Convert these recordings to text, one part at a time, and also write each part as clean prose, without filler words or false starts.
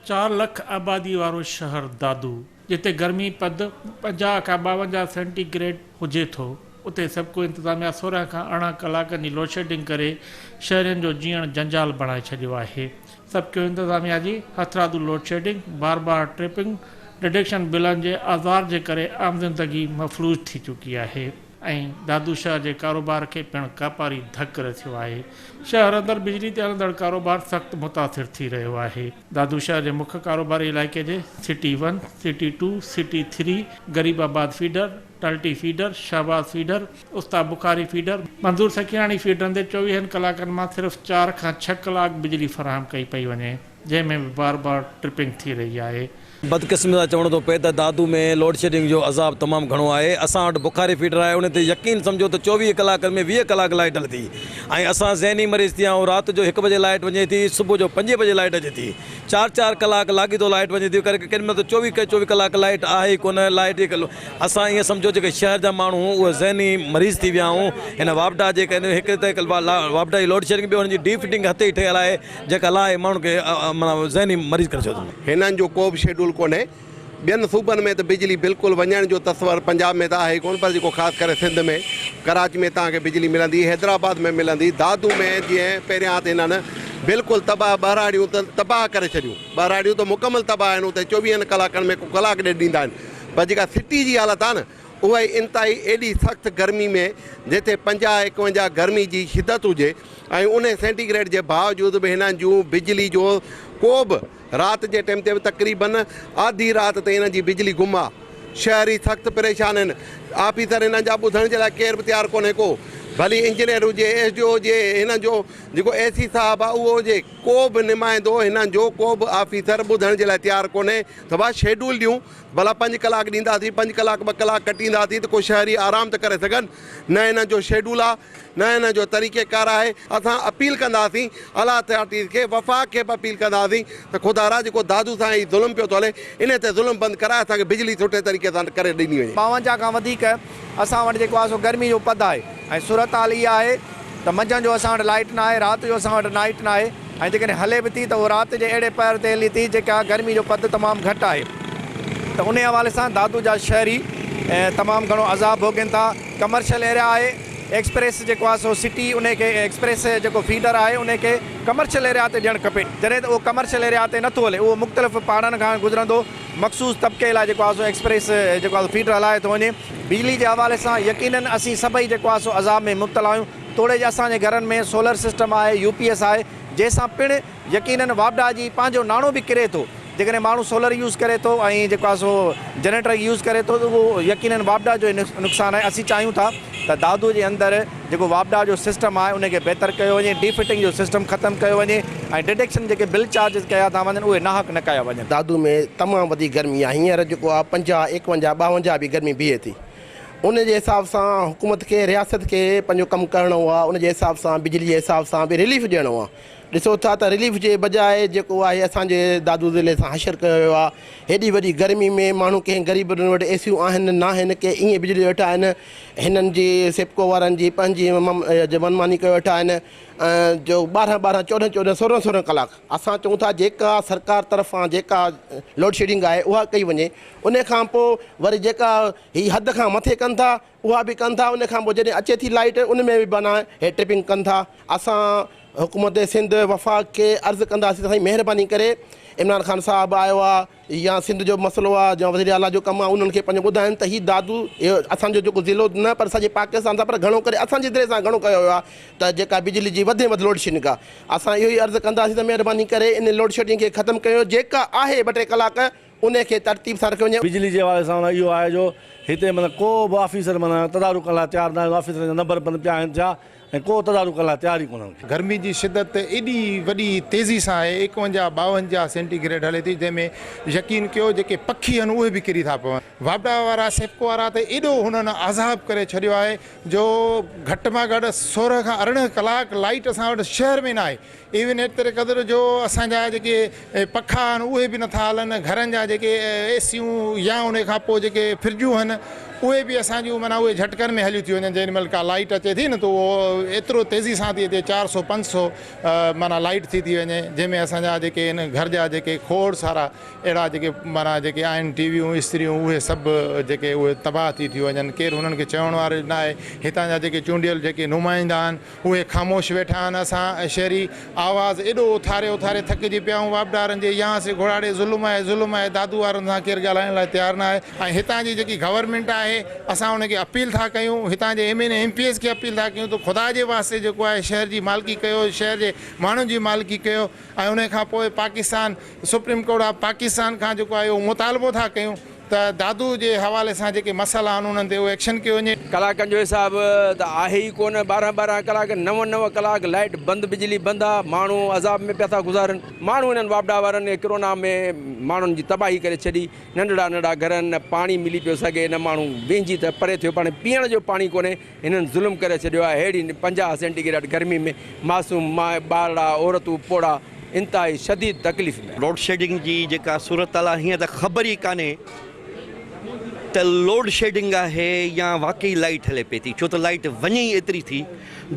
4 लाख आबादी वारो शहर दादू, जिते गर्मी पद 50 खां 52 सेंटीग्रेड हुजे थो, उते सभु को इंतज़ामिया 16 खां 18 कलाकनि जी लोडशेडिंग करे शहरनि जो जीअण जंजाल बणाए छॾियो आहे। सभु को इंतज़ामिया जी हथरादू लोडशेडिंग, बार बार ट्रिपिंग, डिडक्शन बिलनि जे आज़ार जे करे आम ज़िंदगी मफ़लूज थी चुकी आहे ऐं दादू शहर जे कारोबार खे पिणु कापारी धकु रथियो आहे। शहर अंदरि बिजली ते हलंदड़ कारोबार सख़्तु मुतासिर थी रहियो आहे। दादू शहर जे मुख्य कारोबारी इलाइक़े जे city 1, city 2, city 3, Garibabad feeder, Talti feeder, Shahbad feeder, Ustad Bukhari feeder, मंज़ूर सखियाणी फीडरनि ते 24 कलाकनि मां सिर्फ़ु 4 खां 6 कलाक बिजली फराहम कई पई वञे, जंहिंमें बि बार बार ट्रिपिंग थी रही आहे। बदकिस्मती चवण तो पे त दादू में लोड शेडिंग जो अज़ाब तमामु घणो आहे। असां वटि बुखारी फीडर आहे, उन ते यकीन सम्झो त 24 कलाकनि में 20 कलाक लाइट हलंदी। ऐं असां ज़हनी मरीज़ थी ऐं राति जो 1 बजे लाइट वञे थी, सुबुह जो 5 बजे लाइट अचे थी, 4-4 कलाक लाॻी थो लाइट वञे थी करे केॾी महिल त 24 कलाक लाइट आहे ई कोन। लाइट ई असां ईअं सम्झो जेके शहर जा माण्हू उहे ज़हनी मरीज़ थी विया आहियूं हिन वापडा जे करे। हिकु त वापडा जी लोड शेडिंग, ॿियो हुनजी डी फिटिंग हथ ई ठहियल आहे, जेका लाइ माण्हू खे माना ज़हनी मरीज़ करे छॾियो। हिननि जो को बि शेड्यूल कोन्हे। ॿियनि सूबनि में त बिजली बिल्कुलु वञण जो तस्वर पंजाब में त आहे कोन, पर जेको ख़ासि करे सिंध में, कराची में तव्हांखे बिजली मिलंदी, हैदराबाद में मिलंदी। दादू में जीअं पहिरियां त हिननि बिल्कुलु तबाह ॿारहाड़ियूं त तबाह करे छॾियूं। ॿारहाड़ियूं त मुकमल तबाह आहिनि, उते 24 कलाकनि में को कलाक ॾेढ ॾींदा आहिनि। पर जेका सिटी जी हालत आहे न, उहा इंतिहाई एॾी सख़्तु गर्मी में, जिते 50-51 गर्मी जी शिदत हुजे ऐं उन सेंटीग्रेड जे बावजूद बि हिननि जूं बिजली जो को बि राति जे टाइम ते बि तक़रीबन आधी राति ते हिननि जी बिजली गुम आहे। शहरी सख़्तु परेशान आहिनि। ऑफिसर हिननि जा ॿुधण जे लाइ केर बि तयारु कोन्हे को, भली इंजीनियर हुजे, एसडीओ हुजे, हिननि जो जेको एसी साहिबु आहे उहो हुजे, को बि नुमाइंदो हिननि जो, को बि ऑफिसर ॿुधण जे लाइ तयारु कोन्हे त भाउ शेड्यूल ॾियूं, भला 5 कलाक ॾींदासीं, 5 कलाक 2 कलाक कटींदासीं त को शहरी आराम त करे सघनि। न हिननि जो शेड्यूल आहे, न हिन जो तरीक़ेकार आहे। असां अपील कंदासीं अला अथॉरिटीज़ खे, वफ़ाक़ खे बि अपील कंदासीं त ख़ुदारा जेको दादू सां ई ज़ुल्म पियो थो हले, इन ते ज़ुल्म बंदि कराए असांखे बिजली सुठे तरीक़े सां करे ॾिनी वञे। 52 खां वधीक असां वटि जेको आहे सो गर्मी जो पद आहे ऐं सूरत हाल इहा आहे त मंझंदि जो असां वटि लाइट न आहे, राति जो असां वटि नाइट न आहे, ऐं जेकॾहिं हले बि थी त उहो राति जे अहिड़े पैर ते हले थी जेका गर्मी जो पद तमामु घटि आहे। त उन हवाले सां दादू जा शहरी तमामु घणो अज़ाब भोगनि था। कमर्शियल एरिया आहे, एक्सप्रेस जेको आहे सो सिटी उनखे एक्सप्रेस जेको फीडर आहे उनखे कमर्शियल एरिया ते ॾियणु खपे। जॾहिं त उहो कमर्शियल एरिया ते नथो हले, उहो मुख़्तलिफ़ पहाड़नि खां गुज़रंदो, मख़सूस तबिके लाइ जेको आहे सो एक्सप्रेस जेको आहे फीडर हलाए थो वञे। बिजली जे हवाले सां यकीननि असीं सभई जेको आहे सो अज़ाब में मुब्तला आहियूं। तोड़े जे असांजे घरनि में सोलर सिस्टम आहे, UPS आहे, जंहिंसां पिणु यकीननि वापडा जी पंहिंजो नाणो बि किरे थो। जेकॾहिं माण्हू सोलर यूज़ करे थो ऐं जेको आहे सो जनरेटर यूज़ करे थो त उहो यकीननि वापडा जो नुक़सानु आहे। असीं चाहियूं था त दादू जे अंदरि जेको वापडा जो सिस्टम आहे उनखे बहितर कयो वञे, डी फिटिंग जो सिस्टम ख़तमु कयो वञे ऐं डिडक्शन जेके बिल चार्जिस कया था वञनि उहे नाहक न कया वञनि। दादू में तमामु वधीक गर्मी आहे। हींअर जेको आहे 50, 51, 52 बि गर्मी बीहे थी। उन जे हिसाब सां हुकूमत खे, रियासत खे पंहिंजो कमु करिणो आहे। उन जे हिसाब सां बिजली जे हिसाब सां बि रिलीफ ॾियणो आहे। ॾिसो था त रिलीफ जे बजाए जेको आहे असांजे दादू ज़िले सां हशर कयो वियो आहे। हेॾी वॾी गर्मी में माण्हू कंहिं ग़रीबनि वटि एसियूं आहिनि न आहिनि, के ईअं बिजली वेठा आहिनि। हिननि जी सेप्को वारनि जी पंहिंजी मनमानी कयो वेठा आहिनि जो 12-12, 14-14, 16-16 कलाक। असां चऊं था जेका सरकार तरफ़ां जेका लोड शेडिंग आहे उहा कई वञे। उन खां पोइ वरी जेका हीअ हद खां मथे कनि था उहा बि कनि था। उन खां पोइ जॾहिं अचे थी लाइट उन में बि माना हे ट्रिपिंग कनि था। असां हुकूमत सिंध वफ़ाक़ खे अर्ज़ु कंदासीं त साईं महिरबानी करे इमरान ख़ान साहिबु आयो आहे या सिंध जो मसइलो आहे या वज़ीर आला जो कमु आहे, उन्हनि खे पंहिंजो ॿुधाइनि त हीउ दादू इहो असांजो जेको ज़िलो न पर सॼे पाकिस्तान सां पर घणो करे असांजे ज़िले सां घणो कयो वियो आहे त जेका बिजली जी वधि में वधि लोड शेडिंग आहे। असां इहो ई अर्ज़ु कंदासीं त महिरबानी करे इन लोड शेडिंग खे ख़तमु कयो। जेका आहे 2-3 कलाक उनखे तरतीब सां रखियो वञे। बिजली जे हवाले सां इहो आहे जो हिते माना को बि ऑफिसर माना तदारुक लाइ तयारु न आहे। ऑफिसर जा नंबर बंदि पिया आहिनि छा, ऐं को तदारुक लाइ तयारी कोन्हनि। गर्मी जी शिदत एॾी वॾी तेज़ी सां आहे, 51-52 सेंटीग्रेड हले थी, जंहिंमें यकीन कयो जेके पखी आहिनि उहे बि किरी था पवनि। वापडा वारा, सेप्को वारा त एॾो हुननि अज़ाब करे छॾियो आहे जो घटि मां घटि 16 खां 18 कलाक लाइट असां वटि शहर में न आहे। इवन एतिरे क़दुरु जो असांजा जेके पखा आहिनि उहे बि नथा हलनि। घरनि जा जेके एसियूं या उन खां पोइ जेके फ्रिजूं आहिनि उहे बि असांजूं माना उहे झटकनि में हलियूं थी वञनि। जेॾी महिल का लाइट अचे थी न त उहो एतिरो तेज़ी सां थी अचे 400-500 माना लाइट थी वञे, जंहिंमें असांजा जेके इन घर जा जेके खोड़ सारा अहिड़ा जेके माना जेके आहिनि टीवियूं इस्त्रियूं उहे सभु जेके उहे तबाह थी वञनि। केरु हुननि खे चवण वारो न आहे। हितां जा जेके चूंडियल जेके नुमाइंदा आहिनि उहे ख़ामोश वेठा आहिनि। असां शहरी आवाज़ु एॾो उथारे उथारे थकिजी पिया आहियूं वापडारनि जे, यहाँ से घोड़ाड़े ज़ुल्म आहे दादू वारनि सां केरु ॻाल्हाइण लाइ तयारु न आहे। ऐं हितां जी जेकी गवर्नमेंट आहे असां उनखे अपील था कयूं, हितां जे MN MPs खे अपील था कयूं त ख़ुदा जे वास्ते जेको आहे शहर जी मालिकी कयो, शहर जे माण्हुनि जी मालिकी कयो। ऐं उन खां पोइ Pakistan supreme court of Pakistan खां जेको आहे उहो मुतालबो था कयूं त दादू जे हवाले सां जेके मसइला आहिनि उन्हनि ते उहे एक्शन कयो वञे। कलाकनि जो हिसाब त आहे ई कोन। 12-12 कलाक 9-9 कलाक लाइट बंदि, बिजली बंदि आहे। माण्हू अज़ाब में पिया था गुज़ारनि। माण्हू हिननि वापडा वारनि कोरोना में माण्हुनि जी तबाही करे छॾी। नंढड़ा नंढड़ा घरनि न पाणी मिली पियो सघे, न माण्हू वेंझी त परे थियो, पाण पीअण जो पाणी कोन्हे। हिननि ज़ुल्म करे छॾियो आहे। अहिड़ी 50 सेंटीग्रेड गर्मी में मासूम माए ॿारड़ा औरतूं पोड़ा इंतिहाई शदीद तकलीफ़ में। लोड शेडिंग जी जेका सूरत आहे हीअं त ख़बर ई कान्हे त लोड शेडिंग आहे या वाकई लाइट हले पई थी, छो त लाइट वञे ई एतिरी थी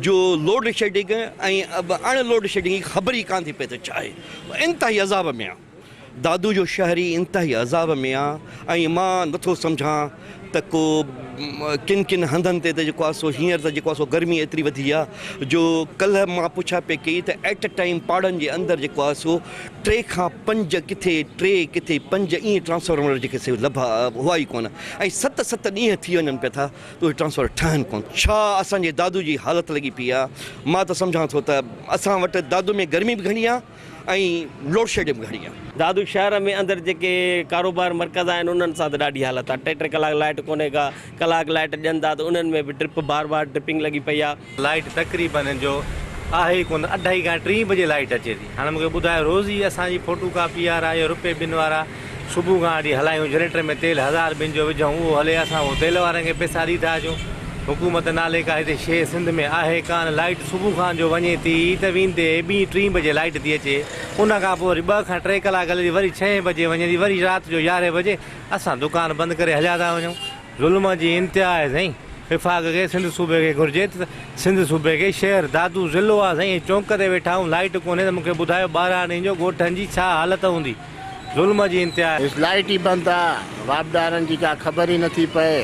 जो लोड शेडिंग ऐं अण लोड शेडिंग जी ख़बर ई कान थी पई त छा आहे। इंतिहाई अज़ाब में आहे दादू जो शहरी, इंतिहाई अज़ाब में आहे। ऐं मां नथो सम्झां त को किन किन हंधनि ते त जेको आहे सो हींअर त जेको आहे सो गर्मी एतिरी वधी आहे जो कल्ह मां पुछा पई कई त एट अ टाइम पहाड़नि जे अंदरि जेको आहे सो 3 खां 5 किथे 3 किथे 5 ईअं ट्रांसफार्मर जेके से लभा हुआ ई कोन। ऐं 7-7 ॾींहं थी वञनि पिया था त उहे ट्रांसफार्मर ठहनि कोन। छा असांजे दादू जी हालति लॻी पई आहे। मां त सम्झां थो त असां वटि दादू में गर्मी बि घणी आहे ऐं लोड शेडिंग बि घणी आहे। दादू शहर में अंदरि जेके कारोबार मर्कज़ आहिनि उन्हनि सां त ॾाढी हालत आहे। 3-3 कलाक लाइट कोन्हे का, कलाक लाइट ॾियनि था त उन्हनि में बि ट्रिप बार ट्रिपिंग लॻी पई आहे। लाइट तक़रीबन जो आहे ई कोन, 2:30 खां 3 बजे लाइट अचे थी। हाणे मूंखे ॿुधायो रोज़ ई असांजी फोटो कापी वारा या रुपए बिन वारा सुबुह खां वठी हलायूं, जनरेटर में तेल 1000 बिन जो विझूं, उहो हले, असां उहो तेल वारनि खे पैसा ॾी था अचूं। हुकूमत नाले का हिते शइ सिंध में आहे कान। लाइट सुबुह खां जो वञे थी त वेंदे 2-3 बजे लाइट थी अचे, उन खां पोइ वरी 2 खां 3 कलाक हले थी, वरी 6 बजे वञे थी, वरी राति जो 11 बजे असां दुकान बंदि करे हलिया था वञूं। ज़ुल्म जी इंतिहा आहे साईं। विफ़ाक़ खे सिंध सूबे खे घुरिजे त सिंध सूबे खे शहर दादू ज़िलो आहे साईं, चौंक ते वेठा आहियूं, लाइट कोन्हे त मूंखे ॿुधायो 12 ॾींहं जो ॻोठनि जी छा हालति हूंदी। ज़ुल्म जी इंतिहा आहे। लाइट ई बंदि आहे, वापदारनि जी का ख़बर ई नथी पए।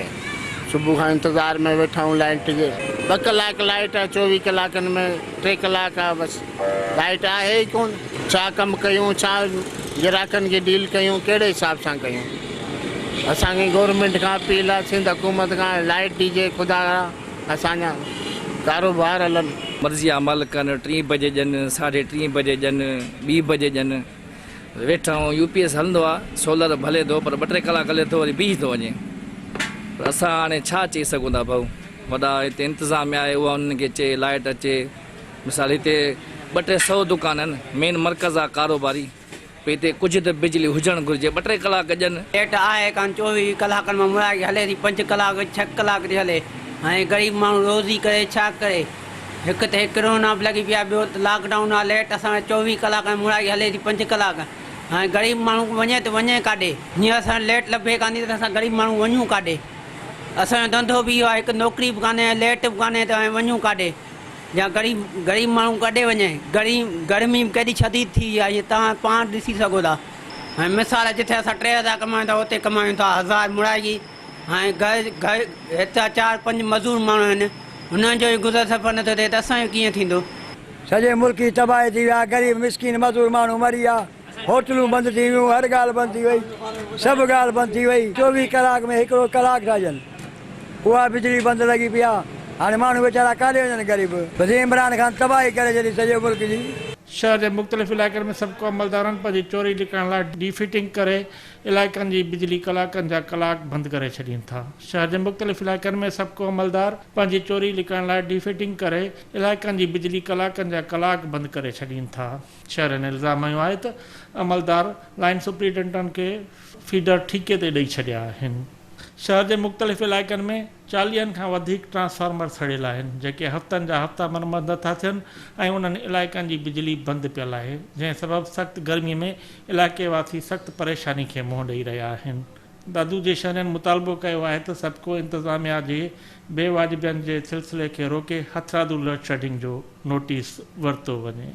सुबुह खां इंतज़ार में वेठा आहियूं लाइट जे। 2 कलाक लाइट आहे 24 कलाकनि में, 3 कलाक आहे बसि। लाइट आहे ई कोन। छा कमु कयूं, छा ग्राहकनि खे डील कयूं, कहिड़े हिसाब सां कयूं। असांखे गवर्नमेंट खां अपील आहे, सिंध हुकूमत खां लाइट ॾिजे, ख़ुदा असांजा कारोबार हलनि। मर्ज़ी अमल कनि, 3 बजे ॾियनि, 3:30 बजे ॾियनि, 2 बजे ॾियनि। वेठा आहियूं, UPS हलंदो आहे, सोलर भले थो, पर 2-3 कलाक हले थो वरी बीह थो वञे। पर असां हाणे छा चई सघूं था भाऊ। वॾा हिते इंतिज़ामिया आहे, उहा उन्हनि खे चए लाइट अचे। मिसाल हिते 200-300 दुकान आहिनि, मेन मर्कज़ आहे कारोबारी, भई हिते कुझु त बिजली हुजणु घुरिजे। 2-3 कलाक ॾियनि। लाइट आहे कान, 24 कलाकनि में मुराई हले थी, 5 कलाक 6 कलाक थी हले। ऐं ग़रीब माण्हू रोज़ी करे छा करे। हिकु त कोरोना बि लॻी पिया, ॿियो त लॉकडाउन आहे। लाइट असां 24 कलाक में मुराई हले थी, 5 कलाक। ऐं ग़रीब माण्हू वञे त वञे काॾे। हीअं असां लाइट लभे कान थी त असां ग़रीब माण्हू वञूं काॾे। असांजो धंधो बि इहो आहे, हिकु नौकिरी बि कान्हे, लाइट बि कान्हे, त वञूं काॾे। या ग़रीब माण्हू काॾे वञे। गर्मी बि केॾी शदीद थी आहे, इहे तव्हां पाण ॾिसी सघो था। ऐं मिसाल जिथे असां 3000 कमायूं था उते कमायूं था 1000 मुराई। ऐं हितां 4-5 मज़दूर माण्हू आहिनि, हुननि जो गुज़र सफ़र नथो थिए त असांजो कीअं थींदो। सॼे मुल्क जी तबाही थी विया, ग़रीब मिसकिन मज़दूर माण्हू मरी विया, होटलूं बंदि थी वियूं, हर ॻाल्हि बंदि थी वई, सभु ॻाल्हि बंदि थी वई। 24 कलाक में 1 कलाक था ॾियनि, उहा बिजली बंदि लॻी पई आहे। हाणे माण्हू वीचारा काॾे वञनि ग़रीब। बसि इमरान ख़ान तबाही करे छॾी सॼे मुल्क जी। शहर के मुख़्तलिफ़ इलाइक़नि में सबको अमलदारनि पंहिंजी चोरी लिकण लाइ डीफिटिंग करे इलाइक़नि जी बिजली कलाकनि जा कलाक बंदि करे छॾीनि था। शहर के मुख़्तलिफ़ इलाइक़नि में सबको अमलदार पंहिंजी चोरी लिकण लाइ डीफिटिंग करे इलाइक़नि जी बिजली कलाकनि जा कलाक बंदि करे छॾीनि था। शहरनि इल्ज़ाम हयो आहे त अमलदार लाइन सुपरिटेंडेंटनि खे फीडर ठीके ते ॾेई छॾिया आहिनि। शहर के मुख़्तलिफ़ इलाइक़नि में 40 खां वधीक ट्रांसफार्मर सड़ियल आहिनि, जेके हफ़्तनि जा हफ़्ता मरम्मत नथा थियनि ऐं उन्हनि इलाइक़नि जी बिजली बंदि पियल आहे, जंहिं सबबु सख़्तु गर्मी में इलाइक़े वासी सख़्तु परेशानी खे मुंहुं ॾेई रहिया आहिनि। दादू जे शहरनि मुतालबो कयो आहे त सबको इंतज़ामिया जे बेवाजिबियनि जे सिलसिले खे रोके हथरादू लोड शेडिंग जो नोटिस वरितो वञे।